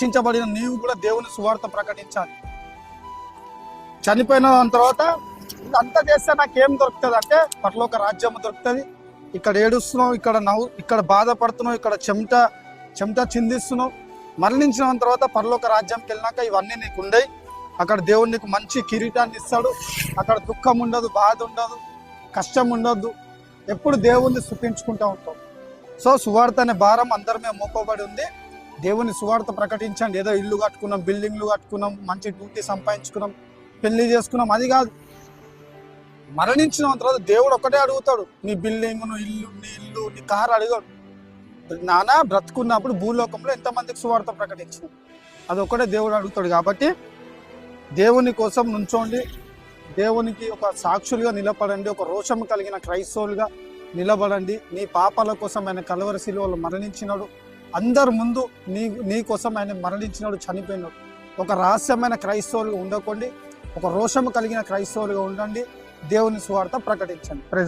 రక్షించబడిన నీవు కూడా దేవుని సువార్త ప్రకటించాలి. చనిపోయిన తర్వాత అంతా చేస్తే నాకేం దొరుకుతుంది అంటే పరలోక రాజ్యం దొరుకుతుంది. ఇక్కడ ఏడుస్తున్నావు, ఇక్కడ బాధపడుతున్నావు, ఇక్కడ చెమట చిందిస్తున్నావు. మరణించిన తర్వాత పరలోక రాజ్యంకి వెళ్ళినాక ఇవన్నీ నీకు ఉండయి. అక్కడ దేవుడు నీకు మంచి కిరీటాన్ని ఇస్తాడు. అక్కడ దుఃఖం ఉండదు, బాధ ఉండదు, కష్టం ఉండదు. ఎప్పుడు దేవుణ్ణి స్తుతించుకుంటూ ఉంటాం. సో సువార్త అనే భారం అందరి మీద మోపబడి ఉంది. దేవుని సువార్త ప్రకటించండి. ఏదో ఇల్లు కట్టుకున్నాం, బిల్డింగ్లు కట్టుకున్నాం, మంచి డ్యూటీ సంపాదించుకున్నాం, పెళ్లి చేసుకున్నాం, అది కాదు. మరణించిన తర్వాత దేవుడు ఒకటే అడుగుతాడు, నీ బిల్డింగ్, నీ ఇల్లు, నీ కారు అడిగాడు. నానా బ్రతుకున్నప్పుడు భూలోకంలో ఎంతమందికి సువార్త ప్రకటించిన, అది ఒకటే దేవుడు అడుగుతాడు. కాబట్టి దేవుని కోసం నుంచోండి, దేవునికి ఒక సాక్షులుగా నిలబడండి, ఒక రోషం కలిగిన క్రైస్తవులుగా నిలబడండి. నీ పాపాల కోసం ఆయన కలవరి శిలువలో మరణించినాడు. అందరి ముందు నీ కోసం ఆయన మరణించినాడు, చనిపోయినాడు. ఒక రహస్యమైన క్రైస్తవులుగా ఉండకండి, ఒక రోషం కలిగిన క్రైస్తవులుగా ఉండండి. దేవుని సువార్త ప్రకటించండి.